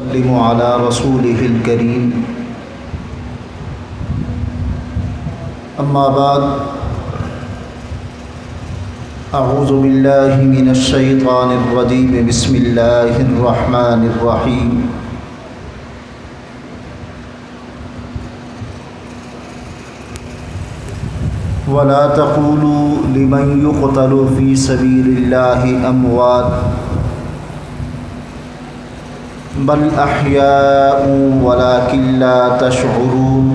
وسلم على رسوله الكريم أما بعد أعوذ بالله من الشيطان الرجيم بسم الله الرحمن الرحيم ولا تقولوا لمن يقتل في سبيل الله أموات بل أحياء ولكن لا تشعرون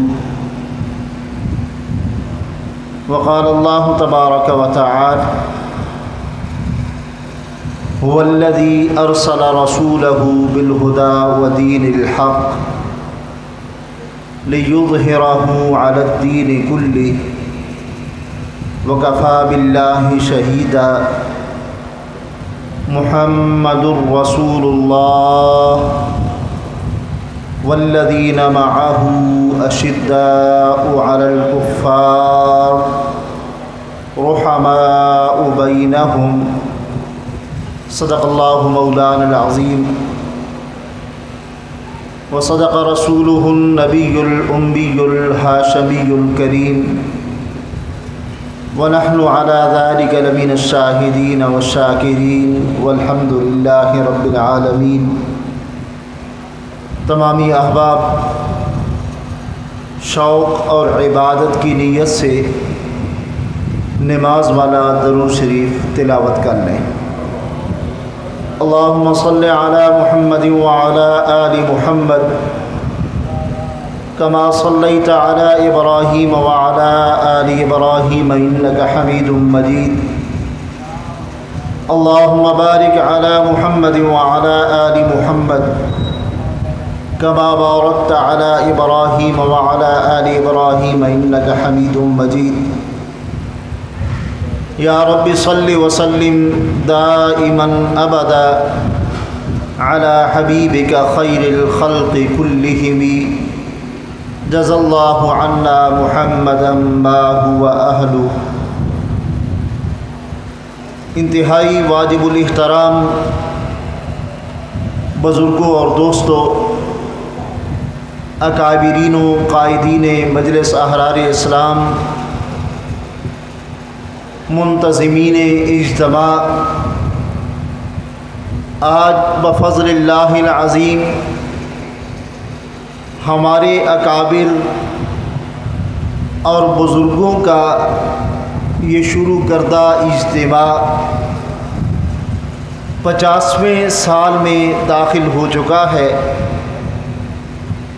وقال الله تبارك وتعالى هو الذي أرسل رسوله بالهدى ودين الحق ليظهره على الدين كله وكفى بالله شهيدا محمد رسول الله والذين معه أشداء على الكفار رحماء بينهم صدق الله مولانا العظيم وصدق رسوله النبي الأمي الهاشمي الكريم ونحن على ذلك لمن الشاهدين والشاكرين والحمد لله رب العالمين۔ تمامی احباب شوق اور عبادت کی نیت سے نماز والا درود شریف تلاوت کر لیں۔ اللهم صل على محمد وعلى آل محمد كما صليت على إبراهيم وعلى آل إبراهيم إنك حميد مجيد۔ اللهم بارك على محمد وعلى آل محمد كما باركت على إبراهيم وعلى آل إبراهيم إنك حميد مجيد۔ يا رب صل وسلم دائما أبدا على حبيبك خير الخلق كلهم جزا اللہ عنا محمدا ما هو اہلہ۔ انتہائی واجب الاحترام بزرگوں اور دوستوں، اکابرین و قائدین مجلس احرار اسلام، منتظمین اجتماع، آج بفضل اللہ العظیم ہمارے اکابر اور بزرگوں کا یہ شروع کردہ اجتماع 50ویں سال میں داخل ہو چکا ہے۔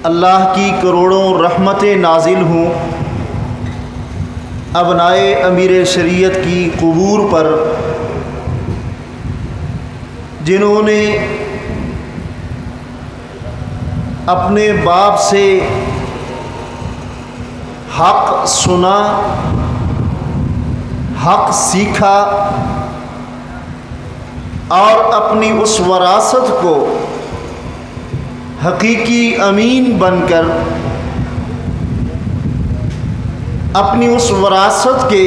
اللہ کی کروڑوں رحمتیں نازل ہوں ابنائے امیر شریعت کی قبور پر، جنہوں نے اپنے باپ سے حق سنا، حق سیکھا اور اپنی اس وراثت کو حقیقی امین بن کر، اپنی اس وراثت کے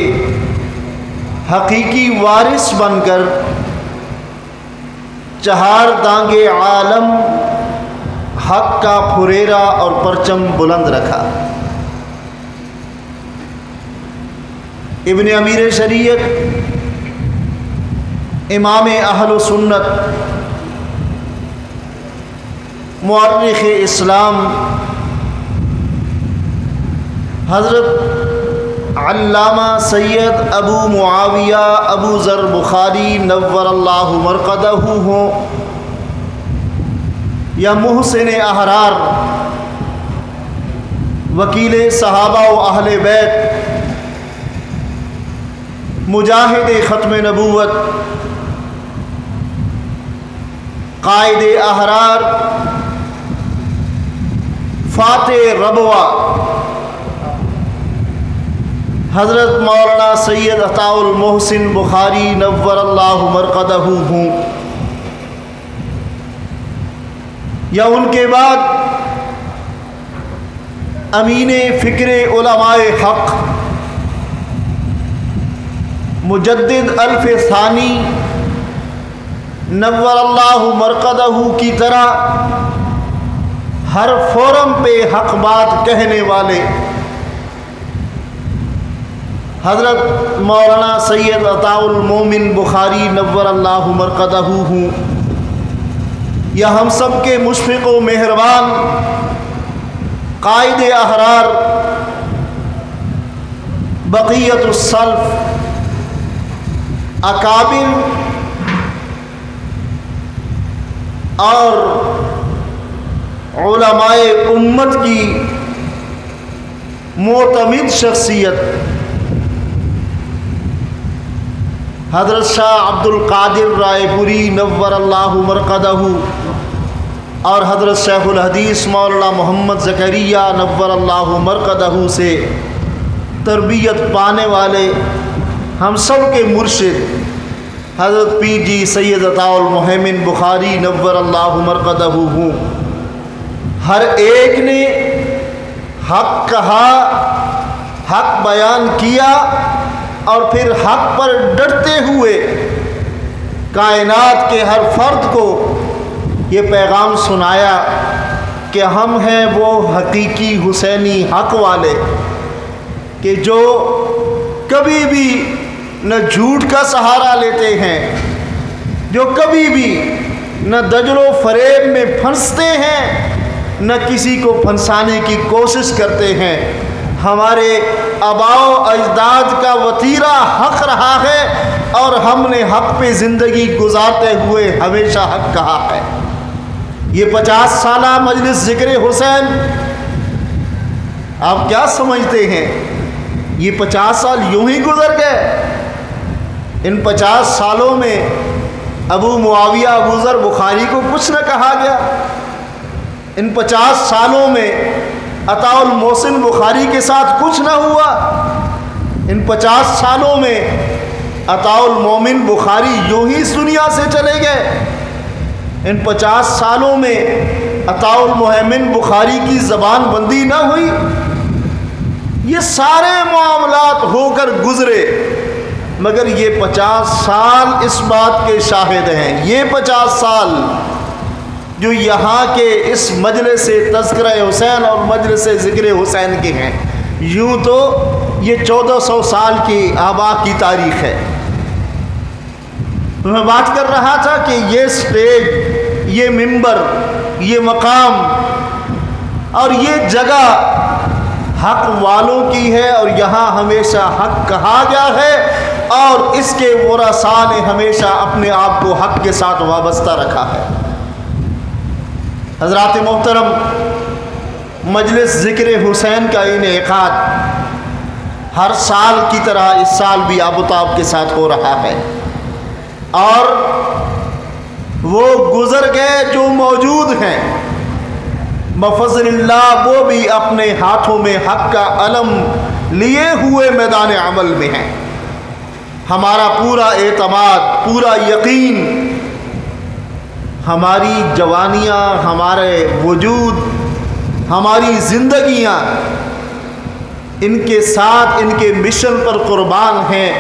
حقیقی وارث بن کر چہار دانگے عالم حق کا پھریرا اور پرچم بلند رکھا۔ ابن امیر شریعت، امام اہل سنت، مورخ اسلام، حضرت علامہ سید ابو معاویہ ابو ذر بخاری نور اللہ مرقدہ ہوں، یا محسن احرار، وکیل صحابہ و اہل بیت، مجاہد ختم نبوت، قائد احرار، فاتح ربوہ، حضرت مولانا سید عطاء المحسن بخاری نور اللہ مرقدہ ہوں، یا ان کے بعد امین فکر علماء حق مجدد الف ثانی نور اللہ مرقدہ کی طرح ہر فورم پہ حق بات کہنے والے حضرت مولانا سید عطاء المومن بخاری نور اللہ مرقدہ ہوں، یا ہم سب کے مشفق و مہربان قائد احرار بقیت السلف اکابر اور علماء امت کی معتمد شخصیت حضرت شاہ عبد القادر رائے پوری نور اللہ مرقدہ اور حضرت شیخ الحدیث مولانا محمد زکریا نور اللہ مرقدہ سے تربیت پانے والے ہم سب کے مرشد حضرت پیر جی سید عطاء المومن بخاری نور اللہ مرقدہ ہوں، ہر ایک نے حق کہا، حق بیان کیا اور پھر حق پر ڈٹتے ہوئے کائنات کے ہر فرد کو یہ پیغام سنایا کہ ہم ہیں وہ حقیقی حسینی حق والے کہ جو کبھی بھی نہ جھوٹ کا سہارا لیتے ہیں، جو کبھی بھی نہ دجل و فریب میں پھنستے ہیں، نہ کسی کو پھنسانے کی کوشش کرتے ہیں۔ ہمارے آباء و اجداد کا وتیرہ حق رہا ہے اور ہم نے حق پہ زندگی گزارتے ہوئے ہمیشہ حق کہا ہے۔ یہ 50 سالہ مجلس ذکر حسین آپ کیا سمجھتے ہیں؟ یہ 50 سال یوں ہی گزر گئے؟ ان 50 سالوں میں ابو معاویہ ابو ذر بخاری کو کچھ نہ کہا گیا؟ ان 50 سالوں میں عطاء المحسن بخاری کے ساتھ کچھ نہ ہوا؟ ان 50 سالوں میں عطاء المومن بخاری یوں ہی اس دنیا سے چلے گئے؟ ان 50 سالوں میں عطاء المومن بخاری کی زبان بندی نہ ہوئی؟ یہ سارے معاملات ہو کر گزرے، مگر یہ 50 سال اس بات کے شاہد ہیں، یہ 50 سال جو یہاں کے اس مجلس تذکرہ حسین اور مجلس ذکر حسین کے ہیں، یوں تو یہ 1400 سال کی آبا کی تاریخ ہے۔ میں بات کر رہا تھا کہ یہ سٹیج، یہ ممبر، یہ مقام اور یہ جگہ حق والوں کی ہے اور یہاں ہمیشہ حق کہا گیا ہے اور اس کے ورثاء نے ہمیشہ اپنے آپ کو حق کے ساتھ وابستہ رکھا ہے۔ حضرات محترم، مجلس ذکر حسین کا انعقاد ہر سال کی طرح اس سال بھی آب و تاب کے ساتھ ہو رہا ہے، اور وہ گزر گئے جو موجود ہیں بفضل اللہ وہ بھی اپنے ہاتھوں میں حق کا علم لیے ہوئے میدان عمل میں ہیں۔ ہمارا پورا اعتماد، پورا یقین، ہماری جوانیاں، ہمارے وجود، ہماری زندگیاں ان کے ساتھ، ان کے مشن پر قربان ہیں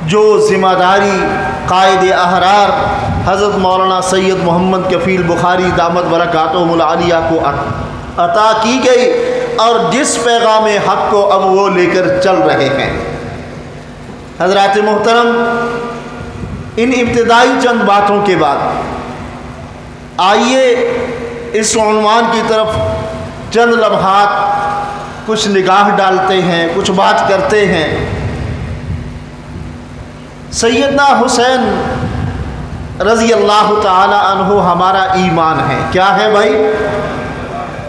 جو ذمہ داری قائد احرار حضرت مولانا سید محمد کفیل بخاری دامت برکاتہم العالیہ کو عطا کی گئی اور جس پیغام حق کو اب وہ لے کر چل رہے ہیں۔ حضرات محترم، ان ابتدائی چند باتوں کے بعد آئیے اس عنوان کی طرف چند لمحات کچھ نگاہ ڈالتے ہیں، کچھ بات کرتے ہیں۔ سیدنا حسین رضی اللہ تعالی عنہ ہمارا ایمان ہے۔ کیا ہے بھائی؟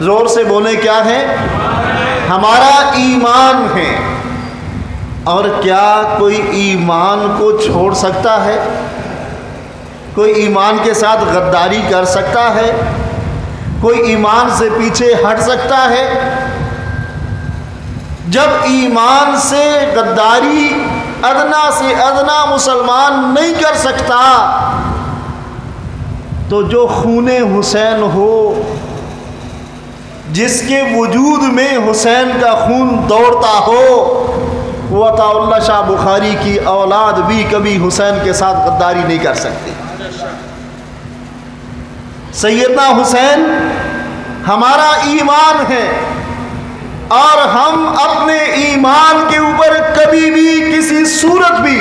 زور سے بولیں، کیا ہے؟ ہمارا ایمان ہے۔ اور کیا کوئی ایمان کو چھوڑ سکتا ہے؟ کوئی ایمان کے ساتھ غداری کر سکتا ہے؟ کوئی ایمان سے پیچھے ہٹ سکتا ہے؟ جب ایمان سے غداری ادنا سے ادنا مسلمان نہیں کر سکتا تو جو خون حسین ہو، جس کے وجود میں حسین کا خون دوڑتا ہو، وہ عطاء اللہ شاہ بخاری کی اولاد بھی کبھی حسین کے ساتھ غداری نہیں کر سکتی۔ سیدنا حسین ہمارا ایمان ہے، اور ہم اپنے ایمان کے اوپر کبھی بھی کسی صورت بھی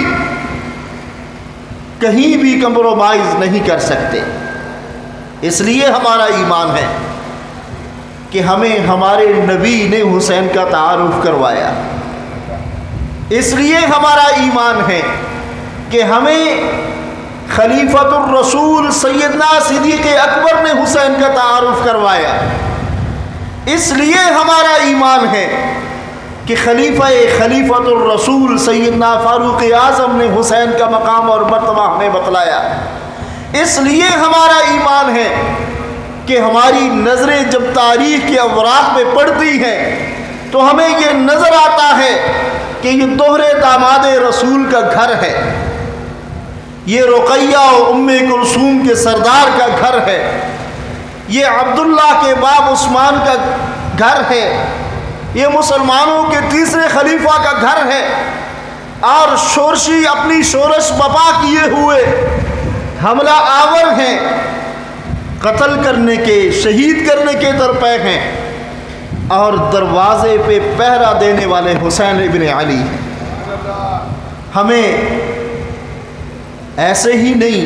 کہیں بھی کمپرومائز نہیں کر سکتے۔ اس لیے ہمارا ایمان ہے کہ ہمیں ہمارے نبی نے حسین کا تعارف کروایا، اس لیے ہمارا ایمان ہے کہ ہمیں خلیفۃ الرسول سیدنا صدیق اکبر نے حسین کا تعارف کروایا، اس لیے ہمارا ایمان ہے کہ خلیفۃ الرسول سیدنا فاروق اعظم نے حسین کا مقام اور مرتبہ ہمیں بتلایا، اس لیے ہمارا ایمان ہے کہ ہماری نظریں جب تاریخ کے اوراق پہ پڑتی ہیں تو ہمیں یہ نظر آتا ہے کہ یہ دوہرے داماد رسول کا گھر ہے، یہ رقیہ و ام کلثوم کے سردار کا گھر ہے، یہ عبداللہ کے باب عثمان کا گھر ہے، یہ مسلمانوں کے تیسرے خلیفہ کا گھر ہے، اور شورشی اپنی شورش بپا کیے ہوئے حملہ آور ہیں، قتل کرنے کے، شہید کرنے کے درپے ہیں، اور دروازے پہ پہرا دینے والے حسین ابن علی ہیں۔ ہمیں ایسے ہی نہیں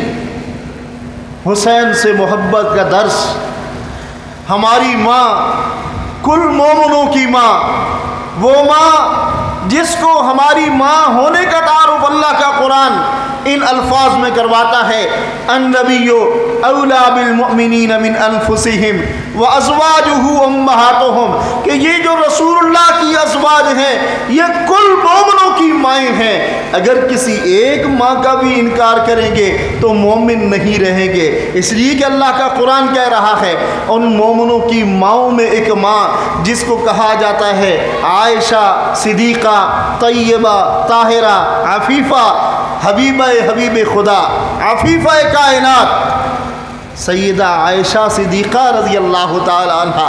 حسین سے محبت کا درس، ہماری ماں کل مومنوں کی ماں، وہ ماں جس کو ہماری ماں ہونے کا تعارف اللہ کا قرآن ان الفاظ میں کرواتا ہے، النبی اولا بالمؤمنین من انفسہم وازواجہ امہاتہم، کہ یہ جو رسول اللہ کی ازواج ہیں یہ کل مومنوں کی مائیں ہیں، اگر کسی ایک ماں کا بھی انکار کریں گے تو مومن نہیں رہیں گے، اس لیے کہ اللہ کا قرآن کہہ رہا ہے ان مومنوں کی ماؤں میں ایک ماں جس کو کہا جاتا ہے عائشہ صدیقہ طیبہ طاہرہ عفیفہ حبیبہ حبیب خدا عفیفہ کائنات سیدہ عائشہ صدیقہ رضی اللہ تعالی عنہ،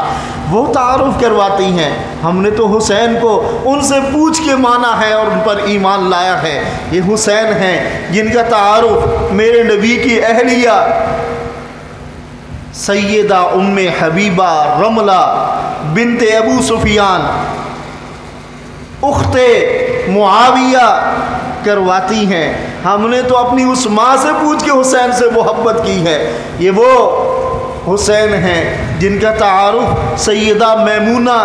وہ تعارف کرواتی ہیں۔ ہم نے تو حسین کو ان سے پوچھ کے مانا ہے اور ان پر ایمان لایا ہے، یہ حسین ہیں جن کا تعارف میرے نبی کی اہلیہ سیدہ ام حبیبہ رملہ بنت ابو سفیان اخت معاویہ کرواتی ہیں۔ ہم نے تو اپنی اس ماں سے پوچھ کے حسین سے محبت کی ہے، یہ وہ حسین ہیں جن کا تعارف سیدہ میمونہ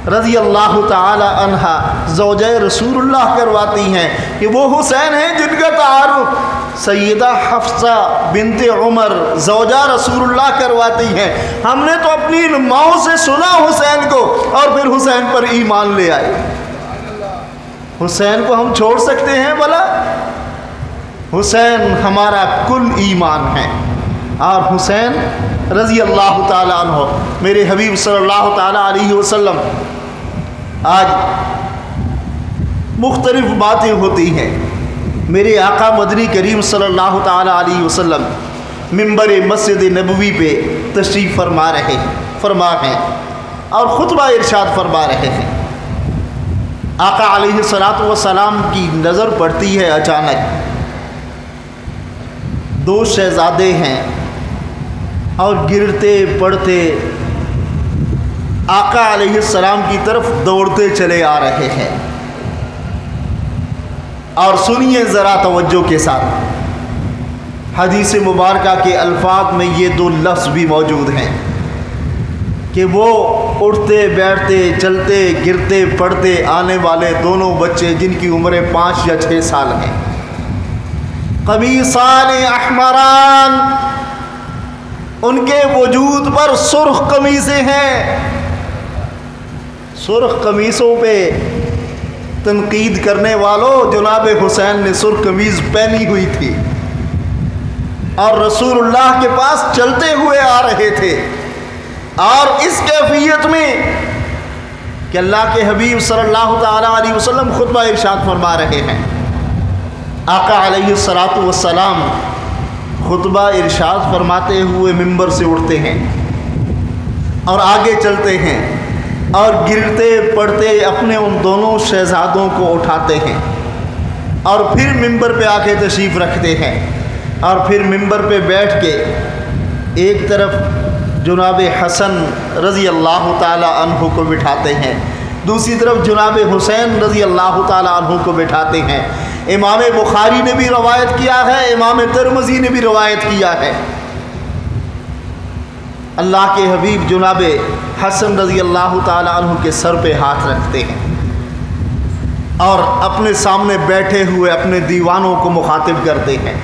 رضی اللہ تعالی عنہا زوجہ رسول اللہ کرواتی ہیں، کہ وہ حسین ہیں جن کا تعارف سیدہ حفصہ بنت عمر زوجہ رسول اللہ کرواتی ہیں۔ ہم نے تو اپنی ماؤں سے سنا حسین کو اور پھر حسین پر ایمان لے آئے۔ حسین کو ہم چھوڑ سکتے ہیں بھلا؟ حسین ہمارا کل ایمان ہے، اور حسین رضی اللہ تعالیٰ عنہ میرے حبیب صلی اللہ تعالیٰ علیہ وسلم، آج مختلف باتیں ہوتی ہیں، میرے آقا مدنی کریم صلی اللہ تعالیٰ علیہ وسلم منبر مسجد نبوی پہ تشریف فرما ہیں اور خطبہ ارشاد فرما رہے ہیں۔ آقا علیہ الصلوۃ والسلام کی نظر پڑتی ہے اچانک، دو شہزادے ہیں اور گرتے پڑتے آقا علیہ السلام کی طرف دوڑتے چلے آ رہے ہیں، اور سنیے ذرا توجہ کے ساتھ، حدیث مبارکہ کے الفاظ میں یہ دو لفظ بھی موجود ہیں کہ وہ اٹھتے بیٹھتے چلتے گرتے پڑتے آنے والے دونوں بچے جن کی عمریں 5 یا 6 سال ہیں، قمیصان احمران، ان کے وجود پر سرخ قمیصیں ہیں۔ سرخ قمیصوں پہ تنقید کرنے والوں، جناب حسین نے سرخ قمیض پہنی ہوئی تھی اور رسول اللہ کے پاس چلتے ہوئے آ رہے تھے، اور اس کیفیت میں کہ اللہ کے حبیب صلی اللہ تعالیٰ علیہ وسلم خطبہ ارشاد فرما رہے ہیں۔ آقا علیہ الصلوۃ والسلام خطبہ ارشاد فرماتے ہوئے منبر سے اٹھتے ہیں اور آگے چلتے ہیں اور گرتے پڑتے اپنے ان دونوں شہزادوں کو اٹھاتے ہیں اور پھر منبر پہ آ کے تشریف رکھتے ہیں، اور پھر منبر پہ بیٹھ کے ایک طرف جناب حسن رضی اللہ تعالی عنہ کو بٹھاتے ہیں، دوسری طرف جناب حسین رضی اللہ تعالی عنہ کو بٹھاتے ہیں۔ امام بخاری نے بھی روایت کیا ہے، امام ترمذی نے بھی روایت کیا ہے، اللہ کے حبیب جناب حسن رضی اللہ تعالی عنہ کے سر پہ ہاتھ رکھتے ہیں اور اپنے سامنے بیٹھے ہوئے اپنے دیوانوں کو مخاطب کرتے ہیں،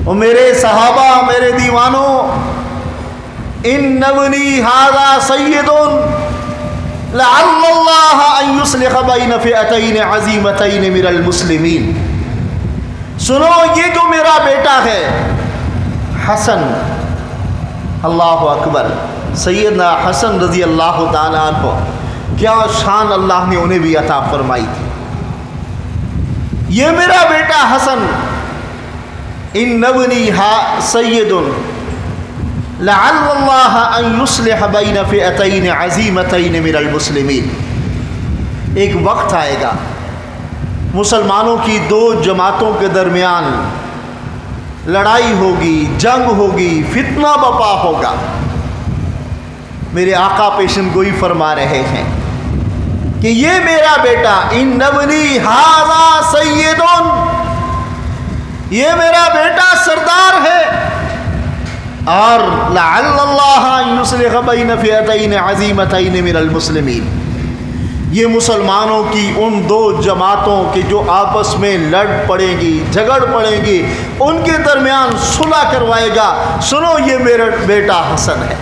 اور میرے صحابہ، میرے دیوانوں، ان ابنی ھذا سید لعل اللہ ان یصلح بین فئتین عظیمتین من المسلمین، سنو یہ جو میرا بیٹا ہے حسن، اللہ اکبر، سیدنا حسن رضی اللہ تعالی عنہ، کیا شان اللہ نے انہیں بھی عطا فرمائی تھی۔ یہ میرا بیٹا حسن، ان ابنی سید لعل اللہ ان یصلح بین فئتین عظیمتین من المسلمین، ایک وقت آئے گا مسلمانوں کی دو جماعتوں کے درمیان لڑائی ہوگی، جنگ ہوگی، فتنہ بپا ہوگا۔ میرے آقا پیشن گوئی فرما رہے ہیں کہ یہ میرا بیٹا ان ابنی ھذا سید، یہ میرا بیٹا سردار ہے، اور لعل اللہ ان یصلح بین فئتین عظیمتین من المسلمین، یہ مسلمانوں کی ان دو جماعتوں کے جو آپس میں لڑ پڑیں گی، جھگڑ پڑیں گی، ان کے درمیان صلح کروائے گا۔ سنو یہ میرا بیٹا حسن ہے۔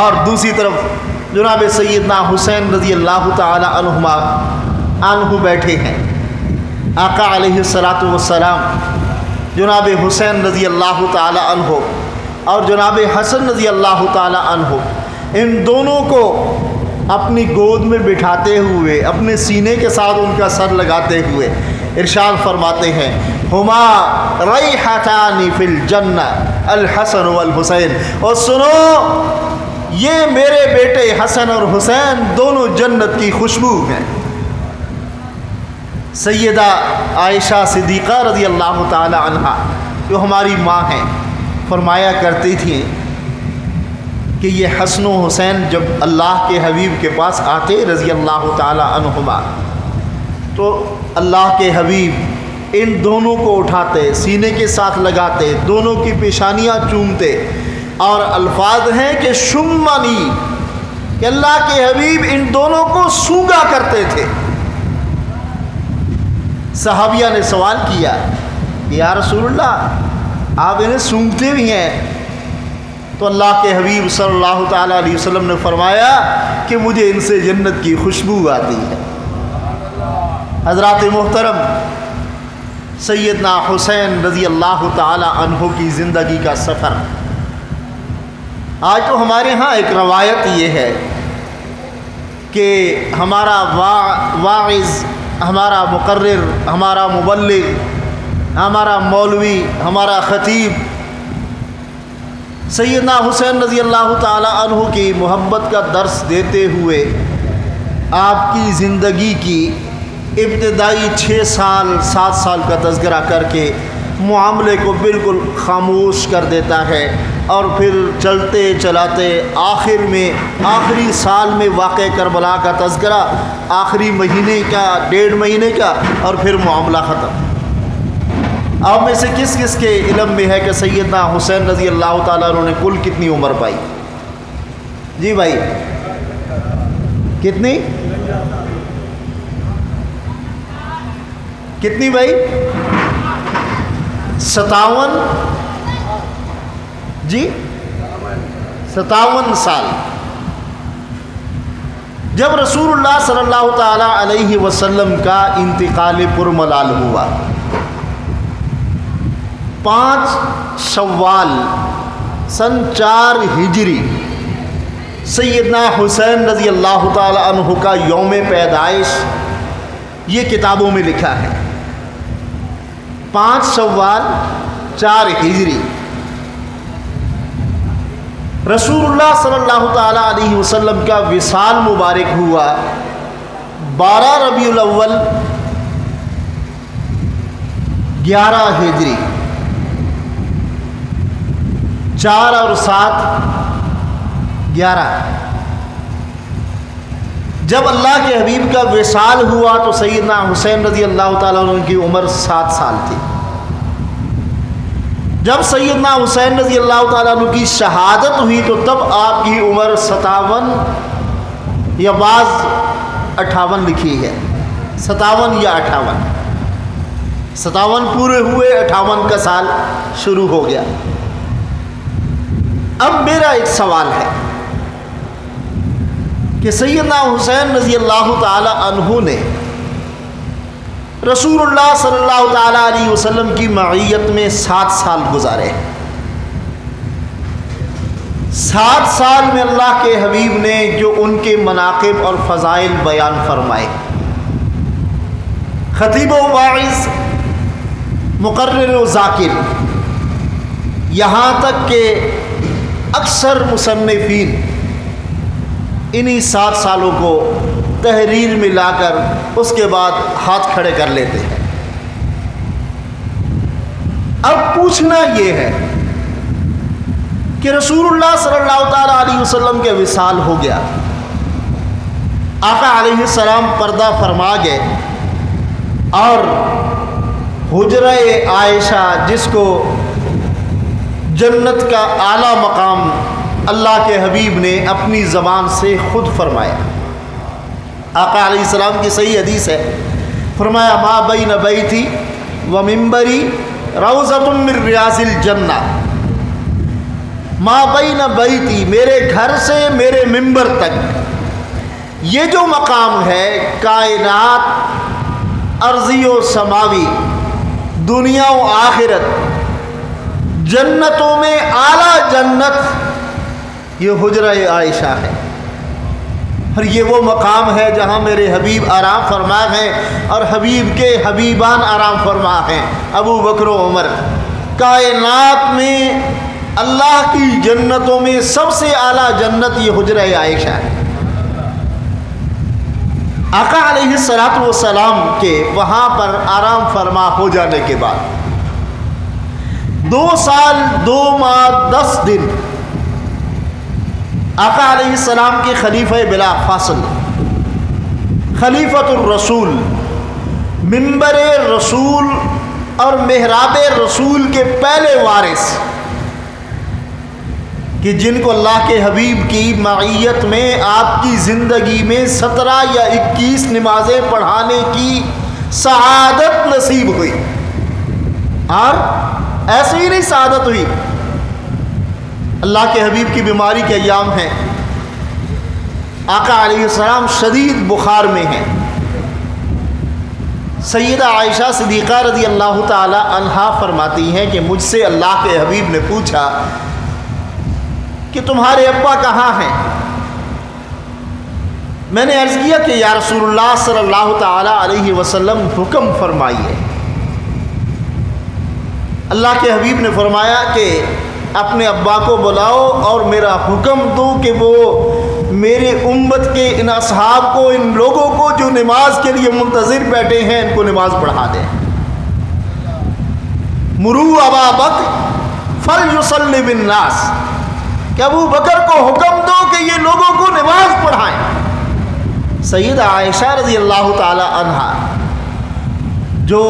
اور دوسری طرف جناب سیدنا حسین رضی اللہ تعالی عنہ بیٹھے ہیں، آقا علیہ الصلاۃ والسلام جناب حسین رضی اللہ تعالی عنہ اور جناب حسن رضی اللہ تعالی عنہ، ان دونوں کو اپنی گود میں بٹھاتے ہوئے، اپنے سینے کے ساتھ ان کا سر لگاتے ہوئے ارشاد فرماتے ہیں، ہما ریحتان فی الجنہ الحسن والحسین، اور سنو یہ میرے بیٹے حسن اور حسین دونوں جنت کی خوشبو ہیں۔ سیدہ عائشہ صدیقہ رضی اللہ تعالی عنہا جو ہماری ماں ہیں فرمایا کرتی تھیں کہ یہ حسن و حسین جب اللہ کے حبیب کے پاس آتے رضی اللہ تعالی عنہما، تو اللہ کے حبیب ان دونوں کو اٹھاتے، سینے کے ساتھ لگاتے، دونوں کی پیشانیاں چومتے، اور الفاظ ہیں کہ شمنی، کہ اللہ کے حبیب ان دونوں کو سونگا کرتے تھے۔ صحابیہ نے سوال کیا کہ یا رسول اللہ آپ انہیں سونگتے بھی ہیں؟ تو اللہ کے حبیب صلی اللہ تعالیٰ علیہ وسلم نے فرمایا کہ مجھے ان سے جنت کی خوشبو آتی ہے۔ حضرات محترم، سیدنا حسین رضی اللہ تعالی عنہ کی زندگی کا سفر، آج تو ہمارے ہاں ایک روایت یہ ہے کہ ہمارا واعظ، ہمارا مقرر، ہمارا مبلغ، ہمارا مولوی، ہمارا خطیب سیدنا حسین رضی اللہ تعالی عنہ کی محبت کا درس دیتے ہوئے آپ کی زندگی کی ابتدائی 6 سال 7 سال کا تذکرہ کر کے معاملے کو بالکل خاموش کر دیتا ہے، اور پھر چلتے چلاتے آخر میں آخری سال میں واقع کربلا کا تذکرہ، آخری مہینے کا 1.5 مہینے کا، اور پھر معاملہ ختم۔ آپ میں سے کس کس کے علم میں ہے کہ سیدنا حسین رضی اللہ تعالیٰ عنہ نے کل کتنی عمر پائی؟ جی بھائی کتنی بھائی؟ 57 جی 57 سال۔ جب رسول اللہ صلی اللہ تعالی علیہ وسلم کا انتقال پرملال ہوا، 5 شوال سن 4 ہجری سیدنا حسین رضی اللہ تعالی عنہ کا یوم پیدائش یہ کتابوں میں لکھا ہے۔ 5 شوال 4 ہجری رسول اللہ صلی اللہ تعالی علیہ وسلم کا وصال مبارک ہوا 12 ربیع الاول 11 ہجری 4 اور 7 11۔ جب اللہ کے حبیب کا وصال ہوا تو سیدنا حسین رضی اللہ تعالیٰ عنہ کی عمر 7 سال تھی۔ جب سیدنا حسین رضی اللہ تعالیٰ عنہ کی شہادت ہوئی تو تب آپ کی عمر 57 یا بعض 58 لکھی ہے، 57 یا 58، 57 پورے ہوئے، 58 کا سال شروع ہو گیا۔ اب میرا ایک سوال ہے کہ سیدنا حسین رضی اللہ تعالی عنہ نے رسول اللہ صلی اللہ تعالی علیہ وسلم کی معیت میں 7 سال گزارے۔ 7 سال میں اللہ کے حبیب نے جو ان کے مناقب اور فضائل بیان فرمائے، خطیب و واعظ، مقرر و ذاکر، یہاں تک کہ اکثر مصنفین انہی 7 سالوں کو تحریر میں لا کر اس کے بعد ہاتھ کھڑے کر لیتے ہیں۔ اب پوچھنا یہ ہے کہ رسول اللہ صلی اللہ تعالیٰ علیہ وسلم کے وصال ہو گیا، آقا علیہ السلام پردہ فرما گئے، اور حجرہ عائشہ جس کو جنت کا اعلیٰ مقام اللہ کے حبیب نے اپنی زبان سے خود فرمایا۔ آقا علیہ السلام کی صحیح حدیث ہے، فرمایا ما بین بیتی و منبری روضۃ من ریاض الجنہ۔ ما بین بیتی، میرے گھر سے میرے منبر تک یہ جو مقام ہے، کائنات ارضی و سماوی، دنیا و آخرت، جنتوں میں اعلیٰ جنت یہ حجرہ عائشہ ہے، اور یہ وہ مقام ہے جہاں میرے حبیب آرام فرما ہیں اور حبیب کے حبیبان آرام فرما ہیں، ابو بکر و عمر۔ کائنات میں اللہ کی جنتوں میں سب سے اعلیٰ جنت یہ حجرہ عائشہ ہے۔ آقا علیہ الصلوۃ والسلام کے وہاں پر آرام فرما ہو جانے کے بعد 2 سال 2 ماہ 10 دن آقا علیہ السلام کے خلیفہ بلا فاصل، خلیفۃ الرسول، منبر رسول اور محراب رسول کے پہلے وارث، کہ جن کو اللہ کے حبیب کی معیت میں آپ کی زندگی میں 17 یا 21 نمازیں پڑھانے کی سعادت نصیب ہوئی، اور ایسے ہی نہیں سعادت ہوئی، اللہ کے حبیب کی بیماری کے ایام ہیں، آقا علیہ السلام شدید بخار میں ہیں۔ سیدہ عائشہ صدیقہ رضی اللہ تعالی عنہا فرماتی ہیں کہ مجھ سے اللہ کے حبیب نے پوچھا کہ تمہارے ابا کہاں ہیں؟ میں نے عرض کیا کہ یا رسول اللہ صلی اللہ تعالی علیہ وسلم حکم فرمائیے۔ اللہ کے حبیب نے فرمایا کہ اپنے ابا کو بلاؤ اور میرا حکم دو کہ وہ میرے امت کے ان اصحاب کو، ان لوگوں کو جو نماز کے لیے منتظر بیٹھے ہیں، ان کو نماز پڑھا دیں۔ مرو ابا بکر فلیصلی بالناس، کہ ابو بکر کو حکم دو کہ یہ لوگوں کو نماز پڑھائیں۔ سیدہ عائشہ رضی اللہ تعالی عنہا جو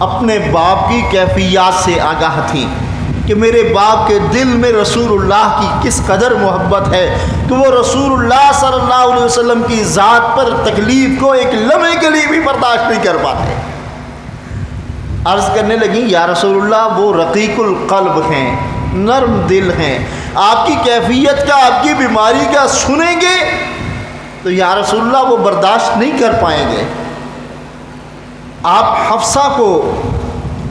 اپنے باپ کی کیفیات سے آگاہ تھیں کہ میرے باپ کے دل میں رسول اللہ کی کس قدر محبت ہے کہ وہ رسول اللہ صلی اللہ علیہ وسلم کی ذات پر تکلیف کو ایک لمحے کے لیے بھی برداشت نہیں کر پاتے، عرض کرنے لگیں یا رسول اللہ وہ رقیق القلب ہیں، نرم دل ہیں، آپ کی کیفیت کا، آپ کی بیماری کا سنیں گے تو یا رسول اللہ وہ برداشت نہیں کر پائیں گے، آپ حفصہ کو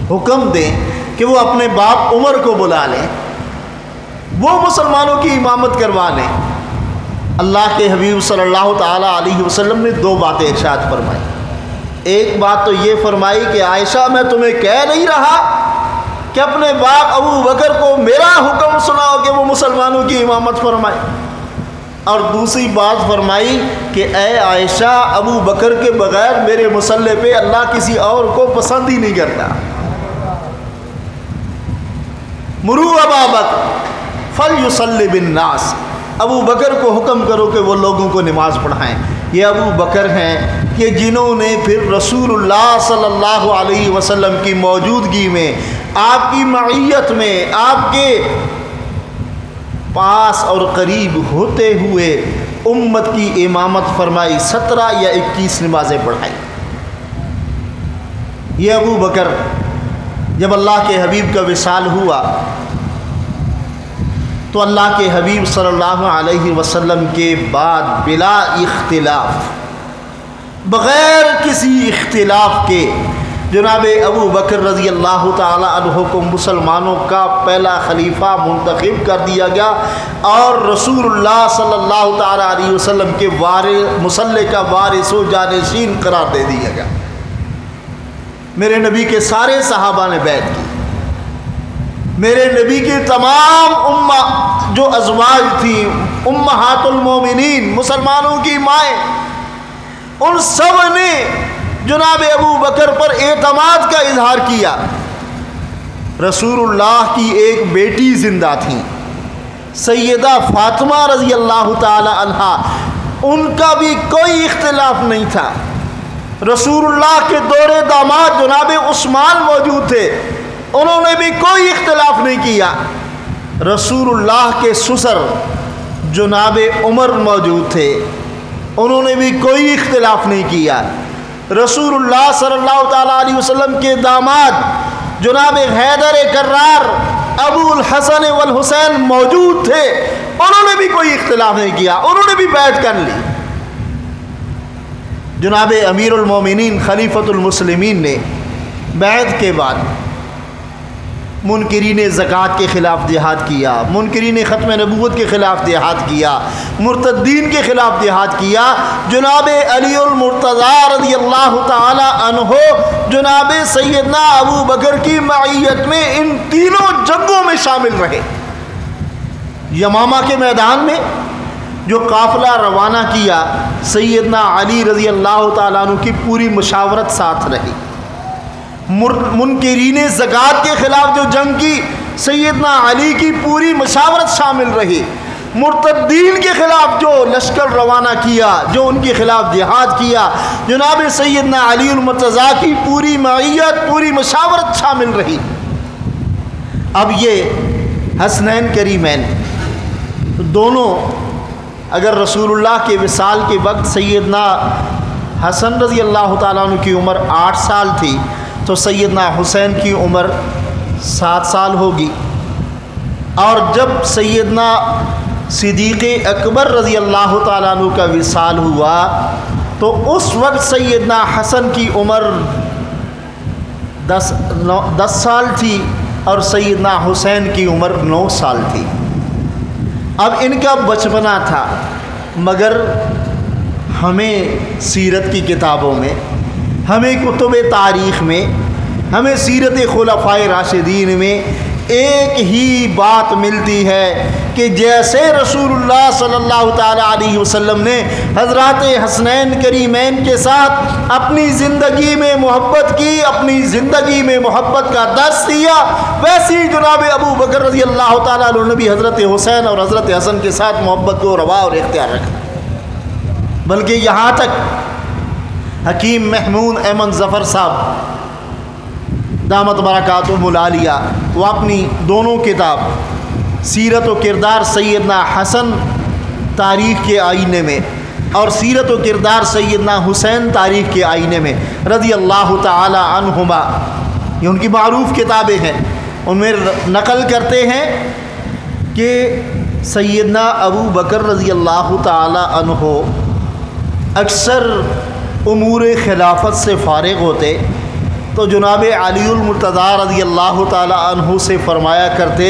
حکم دیں کہ وہ اپنے باپ عمر کو بلا لیں، وہ مسلمانوں کی امامت کروا لیں۔ اللہ کے حبیب صلی اللہ تعالی علیہ وسلم نے 2 باتیں ارشاد فرمائی۔ ایک بات تو یہ فرمائی کہ عائشہ میں تمہیں کہہ نہیں رہا کہ اپنے باپ ابو بکر کو میرا حکم سناؤ کہ وہ مسلمانوں کی امامت فرمائے، اور دوسری بات فرمائی کہ اے عائشہ ابو بکر کے بغیر میرے مصلی پہ اللہ کسی اور کو پسند ہی نہیں کرتا۔ مرو ابا بکر فلیصلی بالناس، ابو بکر کو حکم کرو کہ وہ لوگوں کو نماز پڑھائیں۔ یہ ابو بکر ہیں کہ جنہوں نے پھر رسول اللہ صلی اللہ علیہ وسلم کی موجودگی میں، آپ کی معیت میں، آپ کے پاس اور قریب ہوتے ہوئے امت کی امامت فرمائی، 17 یا 21 نمازیں پڑھائی۔ یہ ابو بکر جب اللہ کے حبیب کا وصال ہوا تو اللہ کے حبیب صلی اللہ علیہ وسلم کے بعد بلا اختلاف، بغیر کسی اختلاف کے، جناب ابو بکر رضی اللہ تعالی عنہ کو مسلمانوں کا پہلا خلیفہ منتخب کر دیا گیا اور رسول اللہ صلی اللہ تعالی علیہ وسلم کے مصلی کا وارث و جانشین قرار دے دیا گیا۔ میرے نبی کے سارے صحابہ نے بیعت کی، میرے نبی کی تمام امہ جو ازواج تھیں، امہات المومنین، مسلمانوں کی مائیں، ان سب نے جناب ابو بکر پر اعتماد کا اظہار کیا۔ رسول اللہ کی ایک بیٹی زندہ تھیں، سیدہ فاطمہ رضی اللہ تعالی عنہا، ان کا بھی کوئی اختلاف نہیں تھا۔ رسول اللہ کے دور داماد جناب عثمان موجود تھے، انہوں نے بھی کوئی اختلاف نہیں کیا۔ رسول اللہ کے سسر جناب عمر موجود تھے، انہوں نے بھی کوئی اختلاف نہیں کیا۔ رسول اللہ صلی اللہ تعالیٰ علیہ وسلم کے داماد جناب حیدر کرار ابو الحسن والحسین موجود تھے، انہوں نے بھی کوئی اختلاف نہیں کیا، انہوں نے بھی بیعت کر لی۔ جناب امیر المومنین خلیفۃ المسلمین نے بیعت کے بعد منکرین زکوٰۃ کے خلاف جہاد کیا، منکرین ختم نبوت کے خلاف جہاد کیا، مرتدین کے خلاف جہاد کیا۔ جناب علی المرتضیٰ رضی اللہ تعالی عنہ جناب سیدنا ابو بکر کی معیت میں ان تینوں جنگوں میں شامل رہے۔ یمامہ کے میدان میں جو قافلہ روانہ کیا، سیدنا علی رضی اللہ تعالیٰ عنہ کی پوری مشاورت ساتھ رہی۔ منکرین زکوٰۃ کے خلاف جو جنگ کی، سیدنا علی کی پوری مشاورت شامل رہی۔ مرتدین کے خلاف جو لشکر روانہ کیا، جو ان کے خلاف جہاد کیا، جناب سیدنا علی المرتضیٰ کی پوری معیت، پوری مشاورت شامل رہی۔ اب یہ حسنین کریمین دونوں، اگر رسول اللہ کے وصال کے وقت سیدنا حسن رضی اللہ تعالیٰ عنہ کی عمر 8 سال تھی تو سیدنا حسین کی عمر 7 سال ہوگی، اور جب سیدنا صدیق اکبر رضی اللہ تعالیٰ عنہ کا وصال ہوا تو اس وقت سیدنا حسن کی عمر 10 سال تھی اور سیدنا حسین کی عمر 9 سال تھی۔ اب ان کا بچپنا تھا، مگر ہمیں سیرت کی کتابوں میں، ہمیں کتب تاریخ میں، ہمیں سیرت خلفائے راشدین میں ایک ہی بات ملتی ہے کہ جیسے رسول اللہ صلی اللہ تعالیٰ علیہ وسلم نے حضرات حسنین کریمین کے ساتھ اپنی زندگی میں محبت کی، اپنی زندگی میں محبت کا درس دیا، ویسی جناب ابو بکر رضی اللہ تعالیٰ عنہ نے بھی حضرت حسین اور حضرت حسن کے ساتھ محبت کو روا اور اختیار رکھا۔ بلکہ یہاں تک حکیم محمود احمد ظفر صاحب دامت برکاتہم العالیہ، وہ اپنی دونوں کتاب سیرت و کردار سیدنا حسن تاریخ کے آئینے میں اور سیرت و کردار سیدنا حسین تاریخ کے آئینے میں رضی اللہ تعالی عنہما، یہ ان کی معروف کتابیں ہیں، ان میں نقل کرتے ہیں کہ سیدنا ابو بکر رضی اللہ تعالی عنہ اکثر امور خلافت سے فارغ ہوتے تو جناب علی المرتضیٰ رضی اللہ تعالی عنہ سے فرمایا کرتے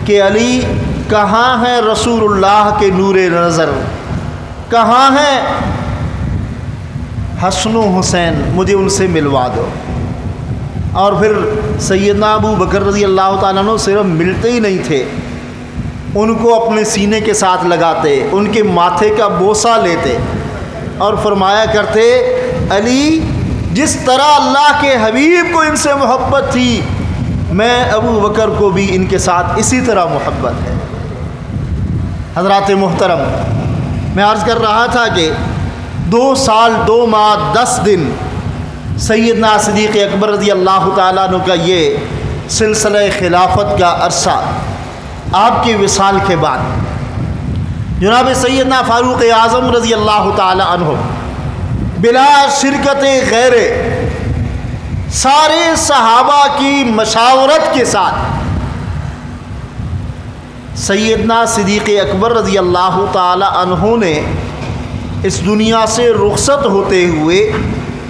کہ علی کہاں ہے رسول اللہ کے نور نظر، کہاں ہیں حسن و حسین، مجھے ان سے ملوا دو۔ اور پھر سیدنا ابو بکر رضی اللہ تعالیٰ عنہ صرف ملتے ہی نہیں تھے، ان کو اپنے سینے کے ساتھ لگاتے، ان کے ماتھے کا بوسہ لیتے اور فرمایا کرتے علی جس طرح اللہ کے حبیب کو ان سے محبت تھی میں ابو بکر کو بھی ان کے ساتھ اسی طرح محبت ہے۔ حضرات محترم، میں عرض کر رہا تھا کہ 2 سال 2 ماہ 10 دن سیدنا صدیق اکبر رضی اللہ تعالیٰ عنہ کا یہ سلسلہ خلافت کا عرصہ آپ کی وصال کے بعد جناب سیدنا فاروق اعظم رضی اللہ تعالیٰ عنہ بلا شرکت غیر سارے صحابہ کی مشاورت کے ساتھ سیدنا صدیق اکبر رضی اللہ تعالیٰ عنہ نے اس دنیا سے رخصت ہوتے ہوئے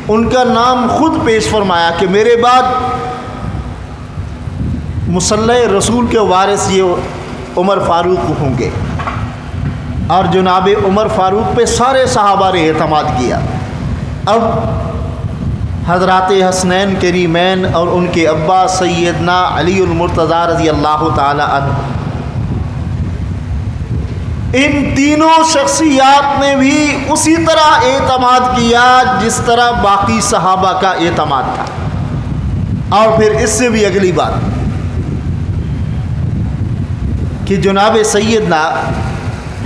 ان کا نام خود پیش فرمایا کہ میرے بعد مصلی رسول کے وارث یہ عمر فاروق ہوں گے، اور جناب عمر فاروق پہ سارے صحابہ نے اعتماد کیا۔ اب حضرات حسنین کریمین اور ان کے ابا سیدنا علی المرتضیٰ رضی اللہ تعالی عنہ، ان تینوں شخصیات نے بھی اسی طرح اعتماد کیا جس طرح باقی صحابہ کا اعتماد تھا۔ اور پھر اس سے بھی اگلی بات کہ جناب سیدنا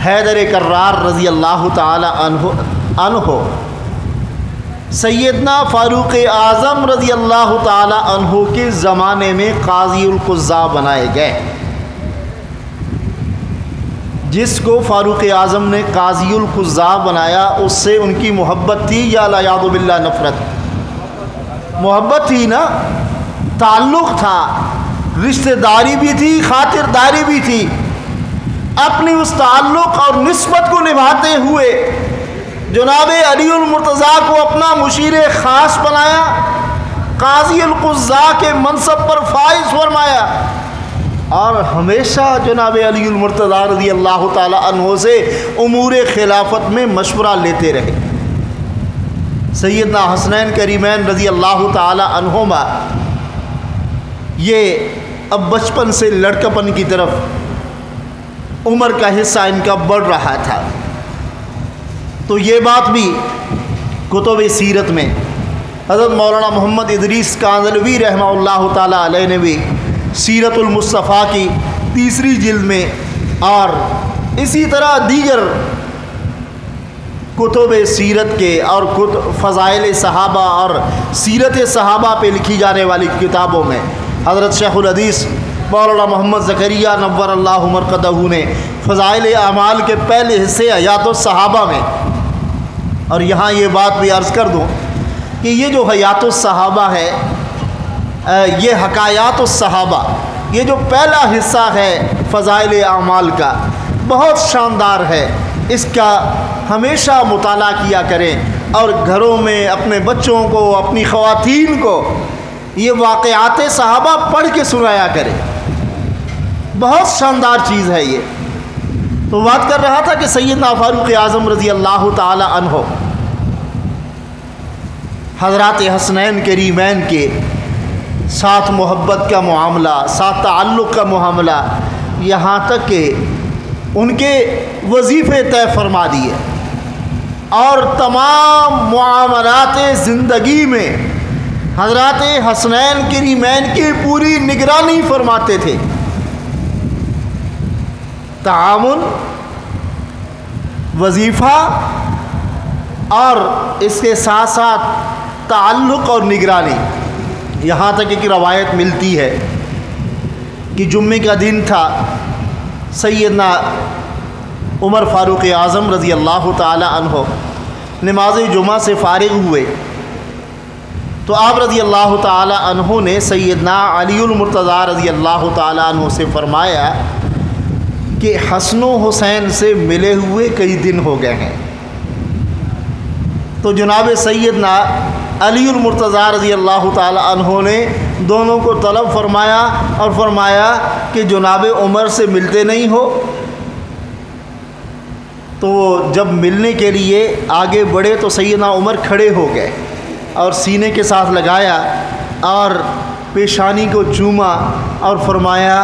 حیدر کرار رضی اللہ تعالی عنہ سیدنا فاروق اعظم رضی اللہ تعالی عنہ کے زمانے میں قاضی القضاء بنائے گئے۔ جس کو فاروق اعظم نے قاضی القضاء بنایا اس سے ان کی محبت تھی یا والعیاذ باللہ نفرت؟ محبت تھی نا، تعلق تھا، رشتہ داری بھی تھی، خاطرداری بھی تھی۔ اپنی اس تعلق اور نسبت کو نبھاتے ہوئے جناب علی المرتضیٰ کو اپنا مشیر خاص بنایا، قاضی القضاء کے منصب پر فائز فرمایا، اور ہمیشہ جناب علی المرتضیٰ رضی اللہ تعالی عنہ سے امور خلافت میں مشورہ لیتے رہے۔ سیدنا حسنین کریمین رضی اللہ تعالی عنہما یہ اب بچپن سے لڑکپن کی طرف عمر کا حصہ ان کا بڑھ رہا تھا، تو یہ بات بھی کتب سیرت میں حضرت مولانا محمد ادریس کاندھلوی رحمہ اللہ تعالی علیہ نے بھی سیرت المصطفیٰ کی 3 جلد میں اور اسی طرح دیگر کتب سیرت کے اور فضائل صحابہ اور سیرت صحابہ پہ لکھی جانے والی کتابوں میں حضرت شیخ الحدیث مولانا محمد زکریا نور اللہ مرقدہ نے فضائل اعمال کے پہلے حصے حیات الصحابہ میں، اور یہاں یہ بات بھی عرض کر دوں کہ یہ جو حیات الصحابہ ہے، یہ حکایات الصحابہ، یہ جو پہلا حصہ ہے فضائل اعمال کا، بہت شاندار ہے۔ اس کا ہمیشہ مطالعہ کیا کریں اور گھروں میں اپنے بچوں کو، اپنی خواتین کو یہ واقعات صحابہ پڑھ کے سنایا کریں، بہت شاندار چیز ہے یہ۔ تو بات کر رہا تھا کہ سیدنا فاروق اعظم رضی اللہ تعالی عنہ حضرات حسنین کریمین کے ساتھ محبت کا معاملہ، ساتھ تعلق کا معاملہ، یہاں تک کہ ان کے وظیفے طے فرما دیے اور تمام معاملات زندگی میں حضرات حسنین کریمین کی پوری نگرانی فرماتے تھے۔ تعاون، وظیفہ اور اس کے ساتھ ساتھ تعلق اور نگرانی۔ یہاں تک ایک روایت ملتی ہے کہ جمعے کا دن تھا، سیدنا عمر فاروق اعظم رضی اللہ تعالی عنہ نماز جمعہ سے فارغ ہوئے تو آپ رضی اللہ تعالی عنہ نے سیدنا علی المرتضیٰ رضی اللہ تعالی عنہ سے فرمایا کہ حسن و حسین سے ملے ہوئے کئی دن ہو گئے ہیں۔ تو جناب سیدنا علی المرتضیٰ رضی اللہ تعالی عنہ نے دونوں کو طلب فرمایا اور فرمایا کہ جناب عمر سے ملتے نہیں ہو؟ تو جب ملنے کے لیے آگے بڑھے تو سیدنا عمر کھڑے ہو گئے اور سینے کے ساتھ لگایا اور پیشانی کو چوما اور فرمایا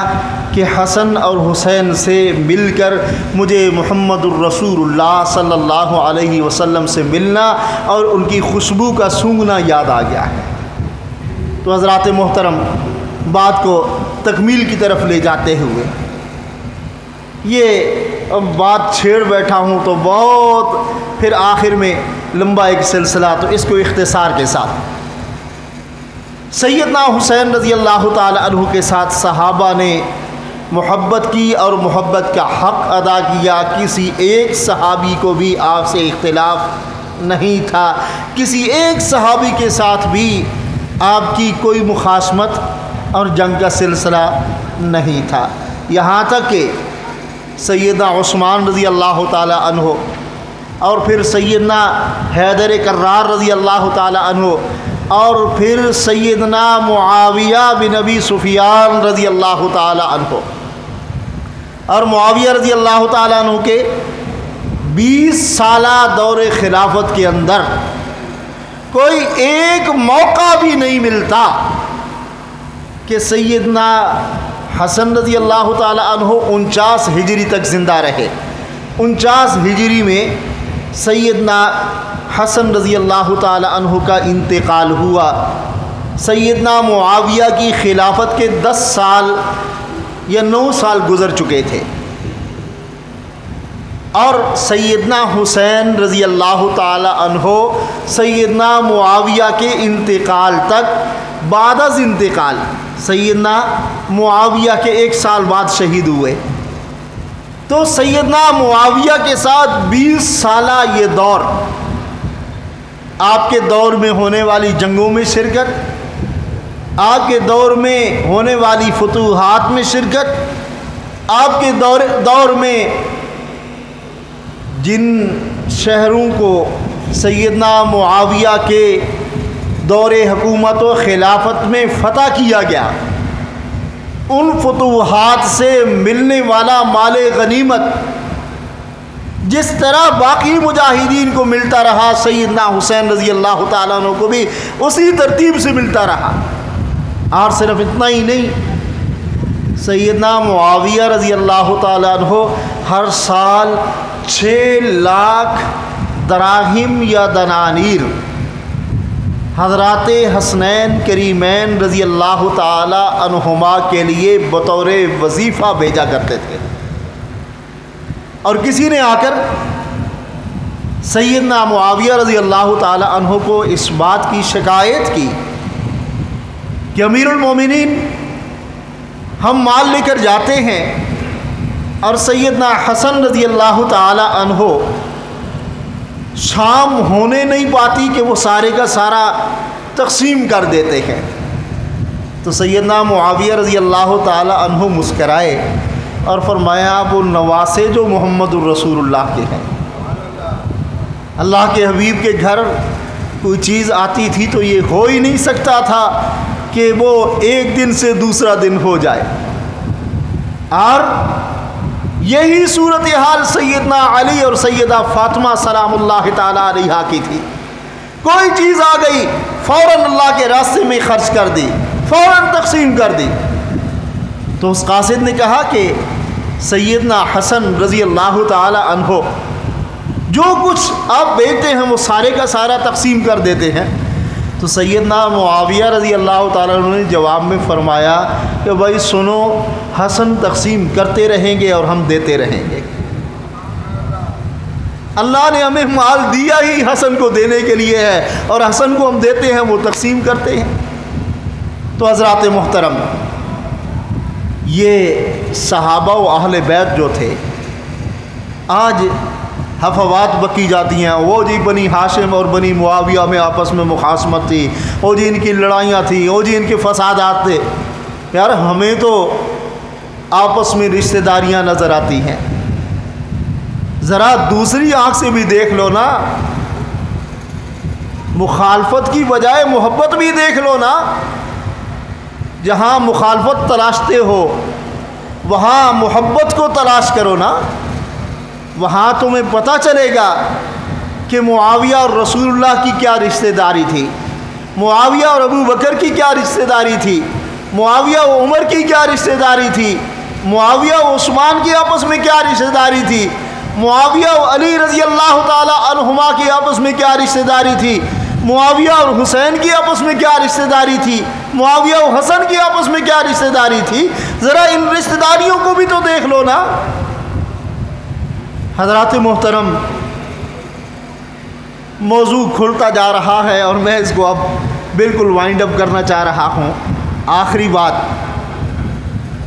کہ حسن اور حسین سے مل کر مجھے محمد الرسول اللہ صلی اللہ علیہ وسلم سے ملنا اور ان کی خوشبو کا سونگھنا یاد آ گیا ہے۔ تو حضرات محترم، بات کو تکمیل کی طرف لے جاتے ہوئے، یہ اب بات چھیڑ بیٹھا ہوں تو بہت پھر آخر میں لمبا ایک سلسلہ، تو اس کو اختصار کے ساتھ، سیدنا حسین رضی اللہ تعالی عنہ کے ساتھ صحابہ نے محبت کی اور محبت کا حق ادا کیا۔ کسی ایک صحابی کو بھی آپ سے اختلاف نہیں تھا، کسی ایک صحابی کے ساتھ بھی آپ کی کوئی مخاصمت اور جنگ کا سلسلہ نہیں تھا، یہاں تک کہ سیدنا عثمان رضی اللہ تعالی عنہ اور پھر سیدنا حیدر کرار رضی اللہ تعالی عنہ اور پھر سیدنا معاویہ بن ابی سفیان رضی اللہ تعالی عنہ، اور معاویہ رضی اللہ تعالی عنہ کے 20 سالہ دور خلافت کے اندر کوئی ایک موقع بھی نہیں ملتا کہ سیدنا حسن رضی اللہ تعالی عنہ 49 ہجری تک زندہ رہے۔ 49 ہجری میں سیدنا حسن رضی اللہ تعالی عنہ کا انتقال ہوا۔ سیدنا معاویہ کی خلافت کے 10 سال یا 9 سال گزر چکے تھے، اور سیدنا حسین رضی اللہ تعالی عنہ سیدنا معاویہ کے انتقال تک، بعد از انتقال سیدنا معاویہ کے 1 سال بعد شہید ہوئے۔ تو سیدنا معاویہ کے ساتھ 20 سالہ یہ دور، آپ کے دور میں ہونے والی جنگوں میں شرکت، آپ کے دور میں ہونے والی فتوحات میں شرکت، آپ کے دور میں جن شہروں کو سیدنا معاویہ کے دور حکومت و خلافت میں فتح کیا گیا، ان فتوحات سے ملنے والا مال غنیمت جس طرح باقی مجاہدین کو ملتا رہا، سیدنا حسین رضی اللہ تعالیٰ عنہ کو بھی اسی ترتیب سے ملتا رہا۔ اور صرف اتنا ہی نہیں، سیدنا معاویہ رضی اللہ تعالیٰ عنہ ہر سال 6 لاکھ دراہم یا دنانیر حضرات حسنین کریمین رضی اللہ تعالی عنہما کے لیے بطور وظیفہ بھیجا کرتے تھے۔ اور کسی نے آ کر سیدنا معاویہ رضی اللہ تعالی عنہ کو اس بات کی شکایت کی کہ امیر المومنین، ہم مال لے کر جاتے ہیں اور سیدنا حسن رضی اللہ تعالی عنہ شام ہونے نہیں پاتی کہ وہ سارے کا سارا تقسیم کر دیتے ہیں۔ تو سیدنا معاویہ رضی اللہ تعالی عنہ مسکرائے اور فرمایا، وہ نواسے جو محمد الرسول اللہ کے ہیں، اللہ کے حبیب کے گھر کوئی چیز آتی تھی تو یہ ہو ہی نہیں سکتا تھا کہ وہ ایک دن سے دوسرا دن ہو جائے۔ اور یہی صورتحال سیدنا علی اور سیدہ فاطمہ سلام اللہ تعالی علیہا کی تھی۔ کوئی چیز آ گئی، فوراً اللہ کے راستے میں خرچ کر دی، فوراً تقسیم کر دی۔ تو اس قاصد نے کہا کہ سیدنا حسن رضی اللہ تعالی عنہ جو کچھ آپ بیچتے ہیں وہ سارے کا سارا تقسیم کر دیتے ہیں۔ تو سیدنا معاویہ رضی اللہ تعالیٰ عنہ نے جواب میں فرمایا کہ بھائی سنو، حسن تقسیم کرتے رہیں گے اور ہم دیتے رہیں گے۔ اللہ نے ہمیں مال دیا ہی حسن کو دینے کے لیے ہے، اور حسن کو ہم دیتے ہیں، وہ تقسیم کرتے ہیں۔ تو حضرات محترم، یہ صحابہ و اہل بیت جو تھے، آج حفوات بکی جاتی ہیں، وہ جی بنی ہاشم اور بنی معاویہ میں آپس میں مخاصمت تھی، وہ جی ان کی لڑائیاں تھیں، وہ جی ان کے فسادات تھے۔ یار ہمیں تو آپس میں رشتہ داریاں نظر آتی ہیں، ذرا دوسری آنکھ سے بھی دیکھ لو نا، مخالفت کی بجائے محبت بھی دیکھ لو نا۔ جہاں مخالفت تلاشتے ہو وہاں محبت کو تلاش کرو نا، وہاں تمہیں پتہ چلے گا کہ معاویہ اور رسول اللہ کی کیا رشتہ داری تھی، معاویہ اور ابو بکر کی کیا رشتہ داری تھی، معاویہ و عمر کی کیا رشتہ داری تھی، معاویہ و عثمان کی آپس میں کیا رشتہ داری تھی، معاویہ و علی رضی اللہ تعالی عنہما کی آپس میں کیا رشتہ داری تھی، معاویہ اور حسین کی آپس میں کیا رشتہ داری تھی، معاویہ و حسن کی آپس میں کیا رشتہ داری تھی، ذرا ان رشتہ داریوں کو بھی تو دیکھ لو نا۔ حضرات محترم، موضوع کھلتا جا رہا ہے اور میں اس کو اب بالکل وائنڈ اپ کرنا چاہ رہا ہوں۔ آخری بات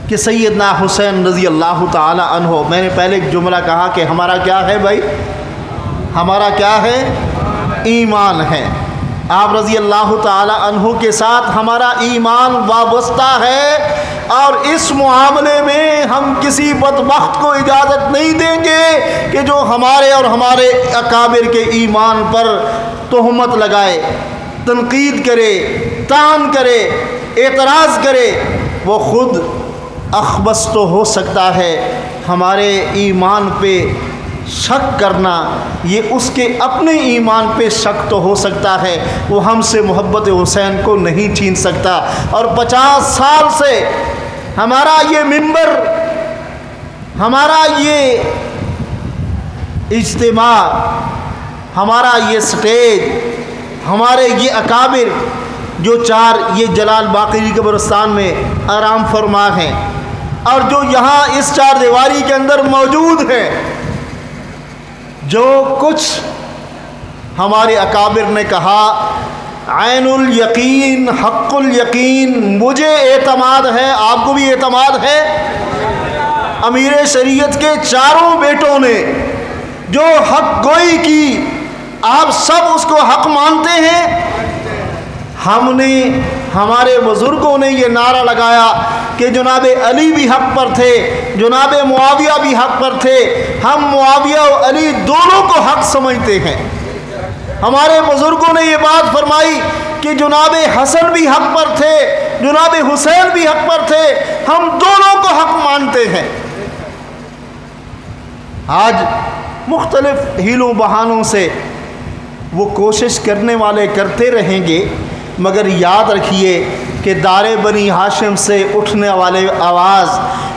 کہ سیدنا حسین رضی اللہ تعالی عنہ، میں نے پہلے ایک جملہ کہا کہ ہمارا کیا ہے بھائی، ہمارا کیا ہے، ایمان ہے۔ آپ رضی اللہ تعالی عنہ کے ساتھ ہمارا ایمان وابستہ ہے، اور اس معاملے میں ہم کسی بدبخت کو اجازت نہیں دیں گے کہ جو ہمارے اور ہمارے اکابر کے ایمان پر تہمت لگائے، تنقید کرے، طعن کرے، اعتراض کرے۔ وہ خود اخبث تو ہو سکتا ہے، ہمارے ایمان پہ شک کرنا یہ اس کے اپنے ایمان پہ شک تو ہو سکتا ہے، وہ ہم سے محبت حسین کو نہیں چھین سکتا۔ اور 50 سال سے ہمارا یہ منبر، ہمارا یہ اجتماع، ہمارا یہ سٹیج، ہمارے یہ اکابر جو چار یہ جلال باقری قبرستان میں آرام فرما ہیں، اور جو یہاں اس چار دیواری کے اندر موجود ہیں، جو کچھ ہمارے اکابر نے کہا، عین الیقین حق الیقین، مجھے اعتماد ہے، آپ کو بھی اعتماد ہے۔ امیر شریعت کے چاروں بیٹوں نے جو حق گوئی کی، آپ سب اس کو حق مانتے ہیں۔ ہم نے، ہمارے بزرگوں نے یہ نعرہ لگایا کہ جناب علی بھی حق پر تھے، جناب معاویہ بھی حق پر تھے، ہم معاویہ و علی دونوں کو حق سمجھتے ہیں۔ ہمارے بزرگوں نے یہ بات فرمائی کہ جناب حسن بھی حق پر تھے، جناب حسین بھی حق پر تھے، ہم دونوں کو حق مانتے ہیں۔ آج مختلف ہیلوں بہانوں سے وہ کوشش کرنے والے کرتے رہیں گے، مگر یاد رکھیے کہ دار بنی ہاشم سے اٹھنے والے آواز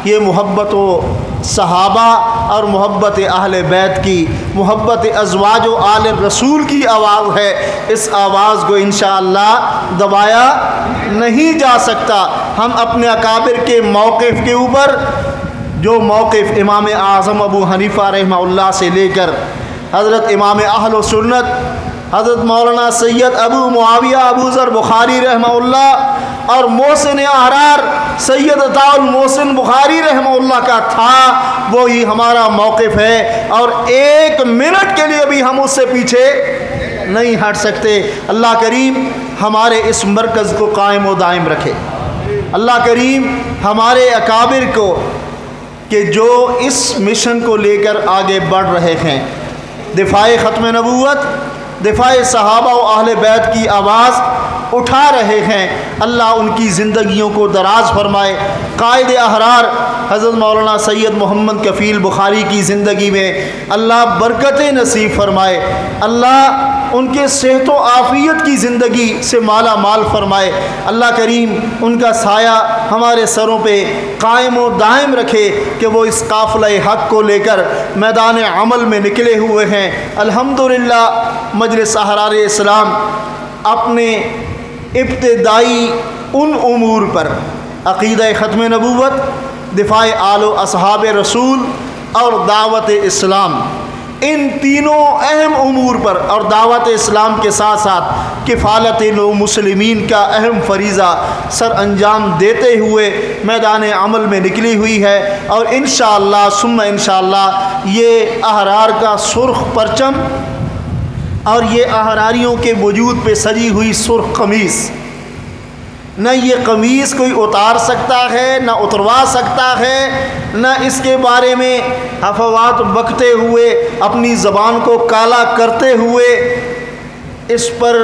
یہ محبت و صحابہ اور محبت اہل بیت کی، محبت ازواج و آل رسول کی آواز ہے۔ اس آواز کو انشاءاللہ دبایا نہیں جا سکتا۔ ہم اپنے اکابر کے موقف کے اوپر، جو موقف امام اعظم ابو حنیفہ رحمہ اللہ سے لے کر حضرت امام اہل سنت حضرت مولانا سید ابو معاویہ ابو ذر بخاری رحمہ اللہ اور محسن احرار سید عطاء المحسن بخاری رحمہ اللہ کا تھا، وہی ہمارا موقف ہے، اور ایک منٹ کے لیے بھی ہم اس سے پیچھے نہیں ہٹ سکتے۔ اللہ کریم ہمارے اس مرکز کو قائم و دائم رکھے۔ اللہ کریم ہمارے اکابر کو کہ جو اس مشن کو لے کر آگے بڑھ رہے ہیں، دفاع ختم نبوت، دفاع صحابہ و اہل بیت کی آواز اٹھا رہے ہیں، اللہ ان کی زندگیوں کو دراز فرمائے۔ قائد احرار حضرت مولانا سید محمد کفیل بخاری کی زندگی میں اللہ برکتیں نصیب فرمائے، اللہ ان کے صحت و عافیت کی زندگی سے مالا مال فرمائے۔ اللہ کریم ان کا سایہ ہمارے سروں پہ قائم و دائم رکھے کہ وہ اس قافلہ حق کو لے کر میدان عمل میں نکلے ہوئے ہیں۔ الحمدللہ مجلس احرار اسلام اپنے ابتدائی ان امور پر، عقیدہ ختم نبوت، دفاع آل و اصحاب رسول اور دعوت اسلام، ان تینوں اہم امور پر اور دعوت اسلام کے ساتھ ساتھ کفالت نو مسلمین کا اہم فریضہ سر انجام دیتے ہوئے میدان عمل میں نکلی ہوئی ہے، اور انشاءاللہ ثم انشاءاللہ یہ احرار کا سرخ پرچم اور یہ احراریوں کے وجود پہ سجی ہوئی سرخ قمیص، نہ یہ قمیص کوئی اتار سکتا ہے، نہ اتروا سکتا ہے، نہ اس کے بارے میں افواہات بکتے ہوئے اپنی زبان کو کالا کرتے ہوئے اس پر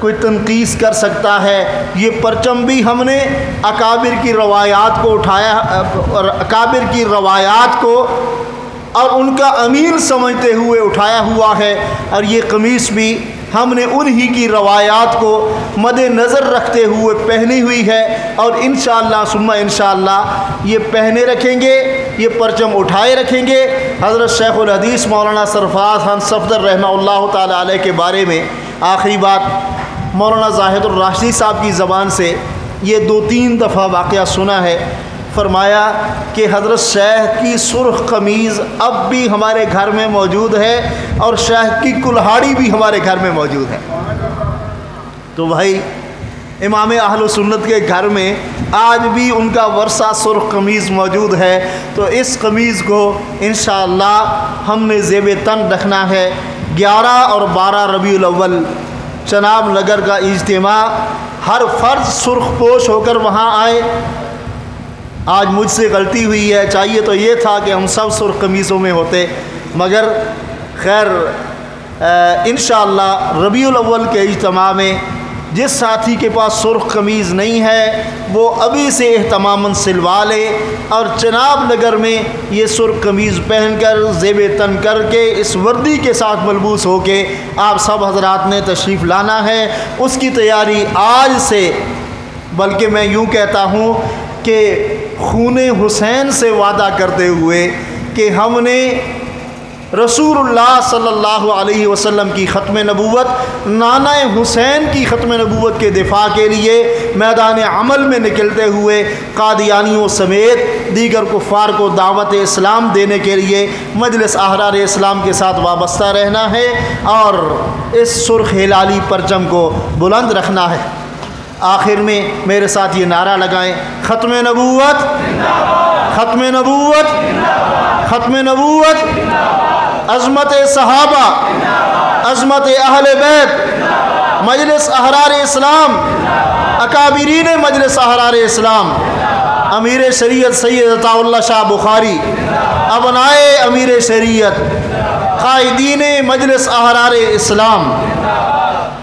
کوئی تنقید کر سکتا ہے۔ یہ پرچم بھی ہم نے اکابر کی روایات کو اٹھایا، اور اکابر کی روایات کو اور ان کا امین سمجھتے ہوئے اٹھایا ہوا ہے، اور یہ قمیص بھی ہم نے انہی کی روایات کو مد نظر رکھتے ہوئے پہنی ہوئی ہے، اور انشاءاللہ ثم انشاءاللہ یہ پہنے رکھیں گے، یہ پرچم اٹھائے رکھیں گے۔ حضرت شیخ الحدیث مولانا سرفراز خان صفدر رحمہ اللہ تعالی علیہ کے بارے میں آخری بات مولانا زاہد الراشدی صاحب کی زبان سے یہ 2-3 دفعہ واقعہ سنا ہے، فرمایا کہ حضرت شیخ کی سرخ قمیض اب بھی ہمارے گھر میں موجود ہے اور شیخ کی کلہاڑی بھی ہمارے گھر میں موجود ہے۔ تو بھائی امام اہل سنت کے گھر میں آج بھی ان کا ورثہ سرخ قمیض موجود ہے، تو اس قمیض کو انشاءاللہ ہم نے زیب تن رکھنا ہے۔ 11 اور 12 ربیع الاول چناب نگر کا اجتماع، ہر فرد سرخ پوش ہو کر وہاں آئے۔ آج مجھ سے غلطی ہوئی ہے، چاہیے تو یہ تھا کہ ہم سب سرخ قمیصوں میں ہوتے، مگر خیر انشاءاللہ ربیع الاول کے اجتماع میں جس ساتھی کے پاس سرخ قمیض نہیں ہے وہ ابھی سے اہتماماً سلوا لے، اور چناب نگر میں یہ سرخ قمیض پہن کر زیب تن کر کے اس وردی کے ساتھ ملبوس ہو کے آپ سب حضرات نے تشریف لانا ہے۔ اس کی تیاری آج سے، بلکہ میں یوں کہتا ہوں کہ خون حسین سے وعدہ کرتے ہوئے کہ ہم نے رسول اللہ صلی اللہ علیہ وسلم کی ختم نبوت، نانا حسین کی ختم نبوت کے دفاع کے لیے میدان عمل میں نکلتے ہوئے قادیانیوں سمیت دیگر کفار کو دعوت اسلام دینے کے لیے مجلس احرار اسلام کے ساتھ وابستہ رہنا ہے اور اس سرخ ہلالی پرچم کو بلند رکھنا ہے۔ آخر میں میرے ساتھ یہ نعرہ لگائیں، ختم نبوت، ختم نبوت، ختم نبوت، عظمت صحابہ، عظمت اہل بیت، مجلس احرار اسلام، اکابرین مجلس احرار اسلام، امیر شریعت سید عطا اللہ شاہ بخاری، ابنائے امیر شریعت، قائدین مجلس احرار اسلام،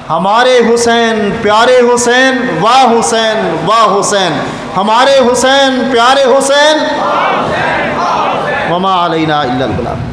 ہمارے حسین پیارے حسین، واہ حسین واہ حسین، ہمارے حسین پیارے حسین، وما علینا الا البلاغ۔